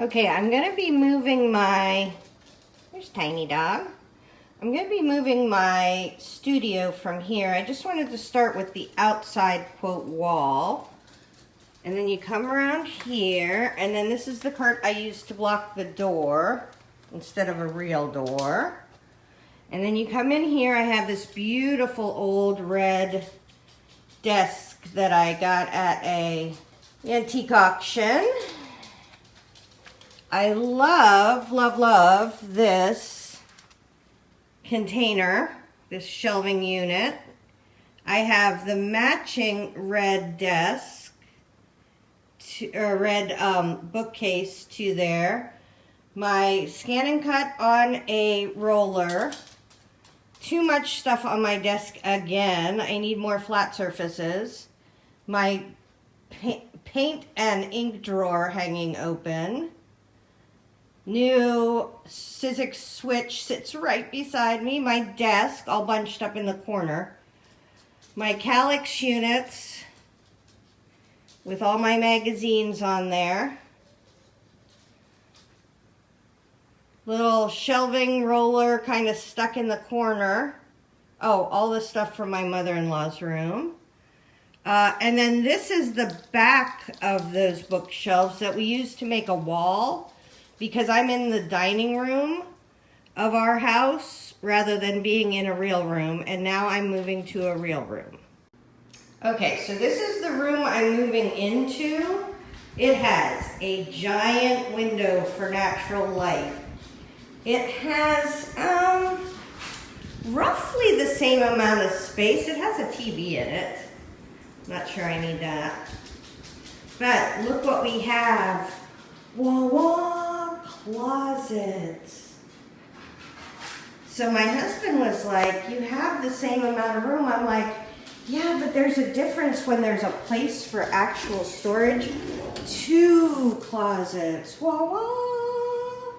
Okay, I'm going to be moving there's Tiny Dog. I'm going to be moving my studio from here. I just wanted to start with the outside, quote, wall. And then you come around here, and then this is the cart I used to block the door instead of a real door. And then you come in here, I have this beautiful old red desk that I got at a antique auction. I love, love, love this container, this shelving unit. I have the matching red desk, red bookcase to there. My scan and cut on a roller. Too much stuff on my desk again. I need more flat surfaces. My paint and ink drawer hanging open. New Sizzix switch sits right beside me. My desk all bunched up in the corner. My Calyx units with all my magazines on there. Little shelving roller kind of stuck in the corner. Oh, all the stuff from my mother-in-law's room. And then this is the back of those bookshelves that we used to make a wall because I'm in the dining room of our house rather than being in a real room, and now I'm moving to a real room. Okay, so this is the room I'm moving into. It has a giant window for natural light. It has roughly the same amount of space. It has a TV in it. Not sure I need that. But look what we have. Whoa, closets. So my husband was like, you have the same amount of room. I'm like, yeah, but there's a difference when there's a place for actual storage. 2 closets. Whoa.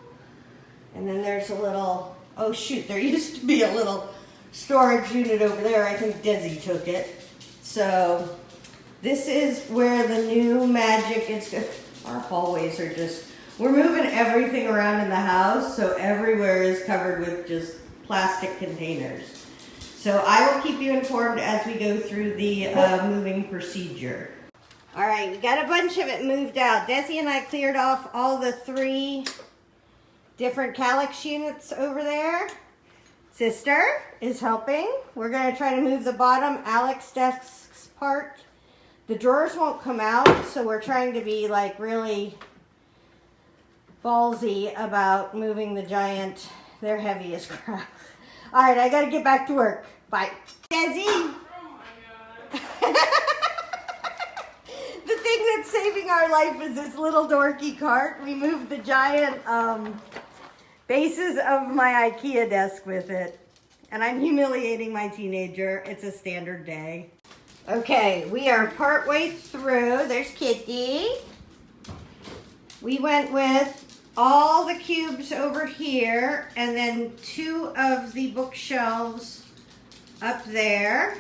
And then there's a little, oh shoot, there used to be a little storage unit over there. I think Desy took it. So this is where the new magic is. Our hallways are just, we're moving everything around in the house, so everywhere is covered with just plastic containers. So I will keep you informed as we go through the moving procedure. All right, we got a bunch of it moved out. Desy and I cleared off all the 3 different Calyx units over there. Sister is helping. We're going to try to move the bottom Alex desk's part. The drawers won't come out, so we're trying to be like really ballsy about moving the giant. They're heavy as crap. All right, I got to get back to work. Bye. Desy! Oh my God. The thing that's saving our life is this little dorky cart. We moved the giant bases of my IKEA desk with it. And I'm humiliating my teenager. It's a standard day. Okay, we are partway through. There's Kitty. We went with all the cubes over here and then 2 of the bookshelves up there.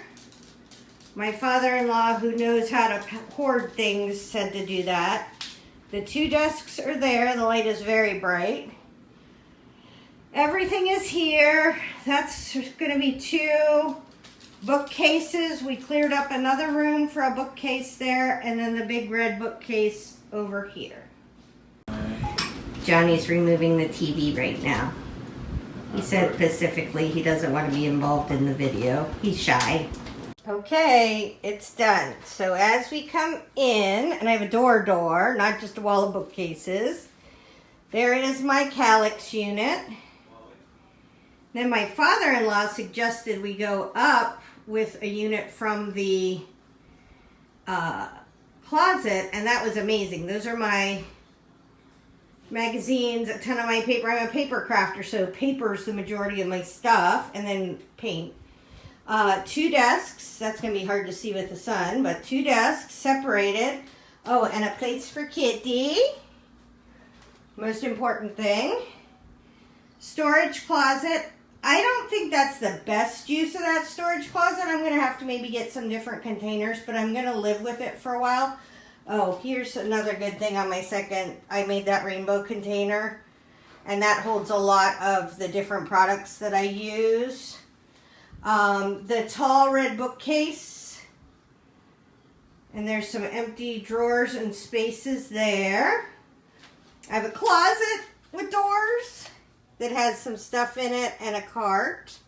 My father-in-law, who knows how to hoard things, said to do that. The 2 desks are there. The light is very bright. Everything is here. That's going to be 2 bookcases. We cleared up another room for a bookcase there, and then the big red bookcase over here. Johnny's removing the TV right now. He said specifically he doesn't want to be involved in the video. He's shy. Okay, it's done. So as we come in, and I have a door, not just a wall of bookcases. There is my Calyx unit. Then my father-in-law suggested we go up with a unit from the closet, and that was amazing. Those are my magazines, a ton of my paper. I'm a paper crafter, so paper's the majority of my stuff, and then paint. 2 desks. That's going to be hard to see with the sun, but 2 desks separated. Oh, and a place for Kitty. Most important thing. Storage closet. I don't think that's the best use of that storage closet. I'm going to have to maybe get some different containers, but I'm going to live with it for a while. Oh, here's another good thing on my second. I made that rainbow container, and that holds a lot of the different products that I use. The tall red bookcase, and there's some empty drawers and spaces there. I have a closet with doors that has some stuff in it and a cart.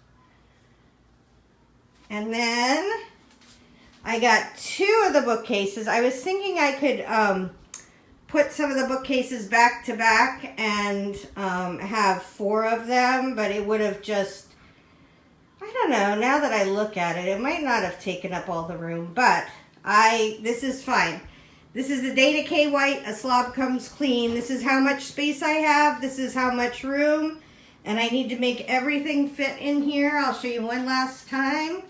And then I got 2 of the bookcases. I was thinking I could put some of the bookcases back to back and have 4 of them, but it would have just, I don't know, now that I look at it, it might not have taken up all the room, but this is fine. This is the Data K White, A Slob Comes Clean. This is how much space I have. This is how much room, and I need to make everything fit in here. I'll show you one last time.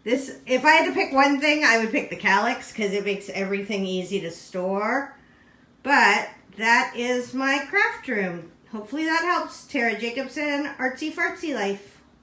This, if I had to pick one thing, I would pick the Calyx because it makes everything easy to store. But that is my craft room. Hopefully that helps. Tara Jacobson, Artsy Fartsy Life.